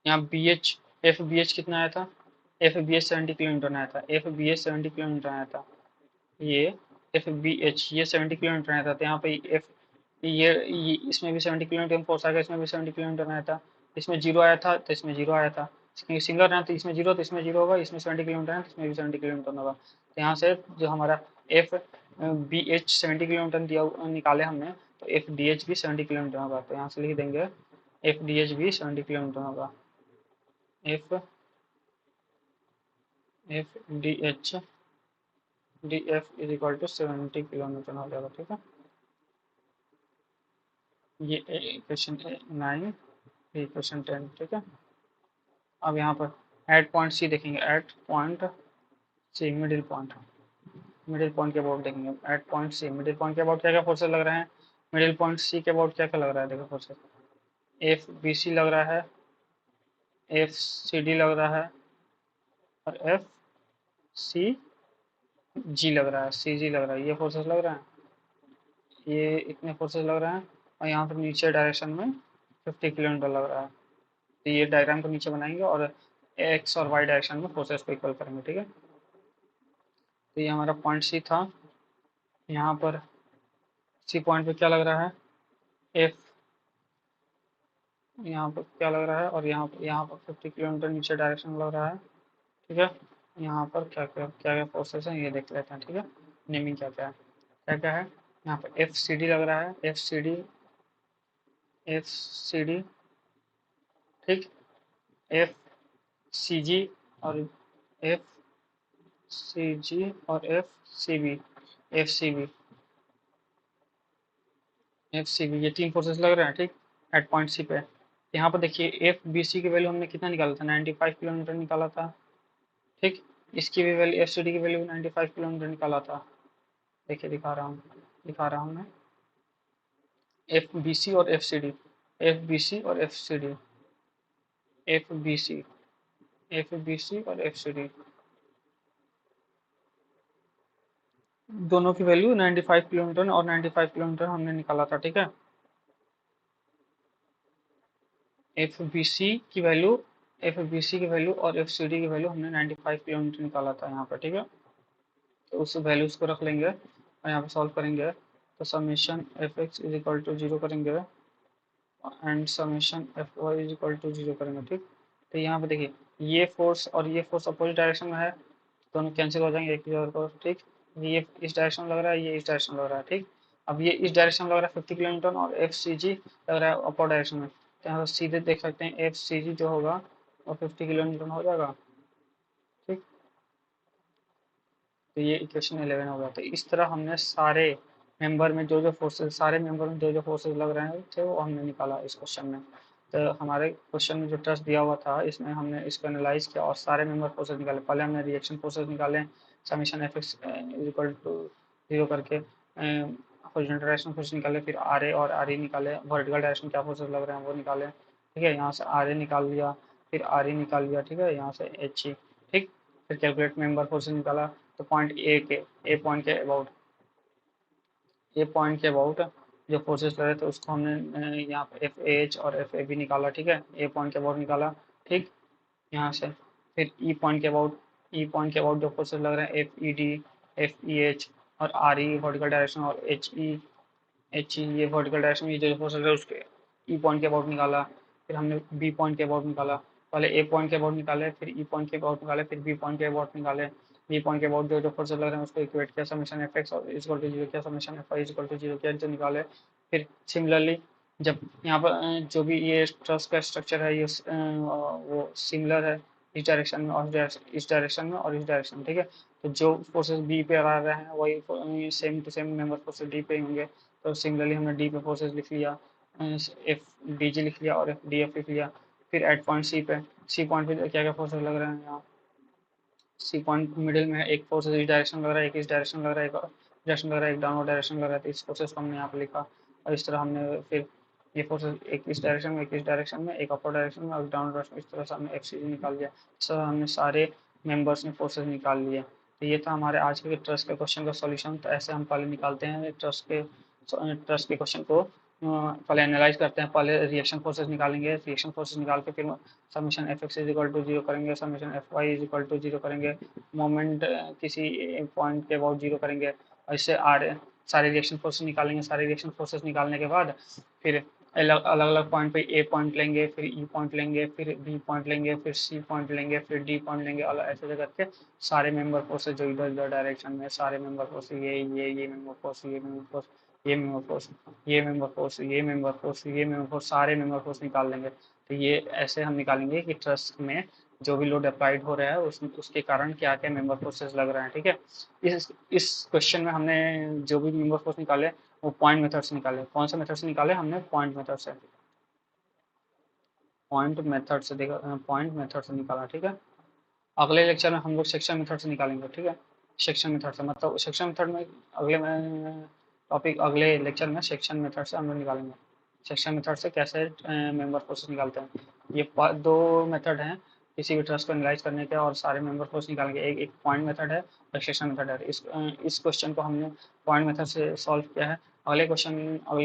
यहाँ B H, F B H कितना आया था, F B H 70 kilo newton आया था, F B H 70 kilo newton आया था। ये एफ बी एच ये 70 किलो न्यूटन आया था, तो यहाँ पे एफ ये इसमें भी 70 किलो न्यूटन फोर्स आ गया, इसमें भी 70 किलो न्यूटन आया था। इसमें जीरो आया था तो इसमें जीरो आया था, क्योंकि सिंगल है तो इसमें जीरो, तो इसमें जीरो होगा। इसमें 70 किलो न्यूटन है तो इसमें भी 70 किलो न्यूटन होगा। तो यहाँ से जो हमारा F B H 70 kilo newton दिया निकाले हमने, तो एफ डी एच भी 70 किलो न्यूटन होगा। तो यहाँ से लिख देंगे एफ डी एच भी 70 किलो न्यूटन होगा। F F D H D F is equal to 70 kilo newton हो जाएगा। ठीक है, ये इक्वेशन 9, इक्वेशन 10। ठीक है, अब यहाँ पर एट पॉइंट सी देखेंगे, at point C middle point, middle point के अबाउट देखेंगे। At point C middle point के अबाउट क्या क्या फोर्सेस लग रहे हैं, मिडिल पॉइंट सी के अबाउट क्या क्या लग रहा है, देखो फोर्सेस एफ बी सी लग रहा है, एफ सी डी लग रहा है, और एफ सी जी लग रहा है, सी जी लग रहा है। ये फोर्सेस लग रहे हैं, ये इतने फोर्सेस लग रहे हैं, और यहाँ पर नीचे डायरेक्शन में 50 किलोमीटर लग रहा है। तो ये डायग्राम को नीचे बनाएंगे और एक्स और वाई डायरेक्शन में फोर्सेस को इक्वल करेंगे। ठीक है, तो ये हमारा पॉइंट सी था। यहाँ पर सी पॉइंट पे क्या लग रहा है, एफ, यहाँ पर क्या लग रहा है, और यहाँ पर 50 किलोमीटर नीचे डायरेक्शन लग रहा है। ठीक है, यहाँ पर क्या क्या फोर्सेस हैं ये देख लेते हैं। ठीक है, नेमिंग क्या क्या है, क्या क्या है। यहाँ पर एफ सी डी लग रहा है, F C D, F C D. ठीक, एफ सी जी और एफ सी जी और F C B, F C B, F C B, ये तीन फोर्सेस लग रहे हैं। ठीक, एट पॉइंट सी पे। यहाँ पर देखिए एफ बी सी की वैल्यू हमने कितना निकाला था, 95 किलोमीटर निकाला था। ठीक, इसकी भी वैल्यू, एफ सी डी की वैल्यू 95 किलोमीटर निकाला था। देखिए दिखा रहा हूँ मैं, एफ बी सी और F C D, F B C और F C D, F B C, F B C और एफ सी डी, दोनों की वैल्यू 95 किलोमीटर और 95 किलोमीटर हमने निकाला था। ठीक है, एफ बी सी की वैल्यू, एफ बी सी की वैल्यू और एफ सी डी की वैल्यू हमने 95 किलोमीटर निकाला था यहाँ पर। ठीक है, तो उस वैल्यूज को रख लेंगे और यहाँ पर सॉल्व करेंगे, तो summation F X is equal to zero करेंगे and summation F Y is equal to zero करेंगे। ठीक, तो यहाँ पे देखिए ये फोर्स और ये फोर्स अपोजिट डायरेक्शन में है, दोनों कैंसिल हो जाएंगे एक दूसरे को। ठीक, ये इस डायरेक्शन में लग रहा है, ये इस डायरेक्शन में लग रहा है। ठीक, अब ये इस डायरेक्शन में लग रहा है 50 किलोमीटर, और एफ सी जी लग रहा है अपर डायरेक्शन में, तो यहाँ पर सीधे देख सकते हैं एफ सी जी जो होगा वो 50 किलोमीटर हो जाएगा। तो ये इक्वेशन 11 हो गया। तो इस तरह हमने सारे मेंबर में जो जो फोर्सेज, सारे मेंबर में जो जो फोर्सेज लग रहे थे वो हमने निकाला इस क्वेश्चन में। तो हमारे क्वेश्चन में जो ट्रस्ट दिया हुआ था इसमें हमने इसको एनालाइज किया और सारे मेंबर फोर्सेज निकाले। पहले हमने रिएक्शन फोर्सेज निकाले, summation F X is equal to zero करके हॉरिजॉन्टल डायरेक्शन फोर्स निकाले, फिर आर ए और आर ई निकाले, वर्टिकल डायरेक्शन क्या फोर्सेज लग रहे हैं वो निकाले, ठीक है। यहाँ से आर ए निकाल लिया, फिर आर ई निकाल लिया, ठीक है, यहाँ से एच ई, ठीक। फिर कैलकुलेट मेंबर फोर्सेज निकाला, तो पॉइंट ए पॉइंट के अबाउट, ए पॉइंट के अबाउट जो फोर्सेस लग रहे थे उसको हमने यहाँ पे एफ एच और एफ ए भी निकाला, ठीक है, ए पॉइंट के अबाउट निकाला, ठीक। यहाँ से फिर ई पॉइंट के अबाउट, ई पॉइंट के अबाउट जो फोर्सेस लग रहे हैं F E D, F E H और आर ई वर्टिकल डायरेक्शन और एच ई ये वर्टिकल डायरेक्शन में जो फोर्सेस है उसके ई पॉइंट के अबाउट निकाला। फिर हमने बी पॉइंट के अबाउट निकाला, पहले ए पॉइंट के अबाउट निकाले, फिर ई पॉइंट के अबाउट निकाले, फिर बी पॉइंट के अबाउट निकाले। बी पॉइंट के अबाउट जो जो फोर्सेस लग रहे हैं उसको इक्वेट किया, समेशन एफ एक्स और इक्वल टू जीरो किया, summation F I equal to zero किया, जो निकाले। फिर सिमिलरली जब यहाँ पर जो भी ये ट्रस का स्ट्रक्चर है ये वो सिमिलर है इस डायरेक्शन में और इस डायरेक्शन में और इस डायरेक्शन में, ठीक है। तो जो फोर्सेस बी पे आ रहे हैं वही same to same member forces D पे होंगे। तो सिमिलरली हमने डी पे फोर्सेस लिख लिया, एफ डी जी लिख लिया और एफ डी एफ लिख लिया। फिर एट पॉइंट सी पे, सी पॉइंट पे क्या क्या फोर्सेस लग रहे हैं यहाँ, सी पॉइंट मिडिल में एक फोर्सेस इस डायरेक्शन लग रहा है, एक इस डायरेक्शन लग रहा है, एक डायरेक्शन लग रहा है, एक डाउनवर्ड डायरेक्शन लग रहा है। तो इस फोर्सेस को हमने यहाँ पे लिखा और इस तरह हमने फिर ये फोर्सेस एक इस डायरेक्शन में, एक इस डायरेक्शन में, एक अपर डायरेक्शन में और डाउनवर्ड डायरेक्शन में, इस तरह से हमने एफ सी निकाल दिया। इस तरह हमने सारे मेंबर्स में फोर्सेस निकाल लिए। तो ये था हमारे आज के ट्रस्ट के क्वेश्चन का सॉल्यूशन। तो ऐसे हम पहले निकालते हैं ट्रस्ट के क्वेश्चन को, पहले एनालाइज करते हैं, पहले रिएक्शन फोर्सेस निकालेंगे, रिएक्शन फोर्सेस निकाल के फिर summation F X is equal to zero करेंगे, summation F Y is equal to zero करेंगे, मोमेंट किसी पॉइंट के अबाउट जीरो करेंगे और इससे आर सारे रिएक्शन फोर्सेस निकालेंगे। सारे रिएक्शन फोर्सेस निकालने के बाद फिर अलग अलग पॉइंट पे ए पॉइंट लेंगे, फिर ई पॉइंट लेंगे, फिर बी पॉइंट लेंगे, फिर सी पॉइंट लेंगे, फिर डी पॉइंट लेंगे और ऐसे करके सारे मेंबर फोर्सेस जो इधर उधर डायरेक्शन में सारे मेंबर फोर्स ये मेंबर फोर्स, ये मेंबर फोर्स, ये मेंबर फोर्स, ये मेंबर फोर्स, ये मेंबर फोर्स, ये मेंबर फोर्स, सारे मेंबर फोर्स निकाल लेंगे। तो ये ऐसे हम निकालेंगे कि ट्रस्ट में जो भी लोड अप्लाइड हो रहा है उसके कारण क्या क्या मेंबर फोर्सेस लग रहे हैं, ठीक है। इस क्वेश्चन में हमने जो भी मेंबर फोर्स निकाले वो पॉइंट मेथड से निकाले। कौन सा मेथड से निकाले हमने? पॉइंट मेथड से, पॉइंट मेथड से देखा, पॉइंट मेथड से निकाला, ठीक है। अगले लेक्चर में हम लोग सेक्शन मेथड से निकालेंगे, ठीक है। सेक्शन मेथड से मतलब सेक्शन मेथड में अगले टॉपिक, अगले लेक्चर में सेक्शन मेथड से हम लोग निकालेंगे। सेक्शन मेथड से कैसे मेंबर फोर्सेस निकालते हैं। ये दो मेथड हैं किसी भी ट्रस्ट को एनालाइज करने के और सारे मेंबर फोर्स निकालने के। एक पॉइंट मेथड है और सेक्शन मेथड है। इस क्वेश्चन को हमने पॉइंट मेथड से सॉल्व किया है। अगले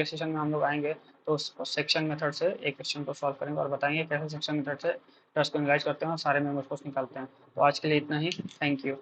सेशन में हम लोग आएंगे तो सेक्शन मेथड से एक क्वेश्चन को सॉल्व करेंगे और बताएंगे कैसे सेक्शन मेथड से ट्रस्ट को एनालाइज करते हैं और सारे मेंबर फोर्स निकालते हैं। तो आज के लिए इतना ही, थैंक यू।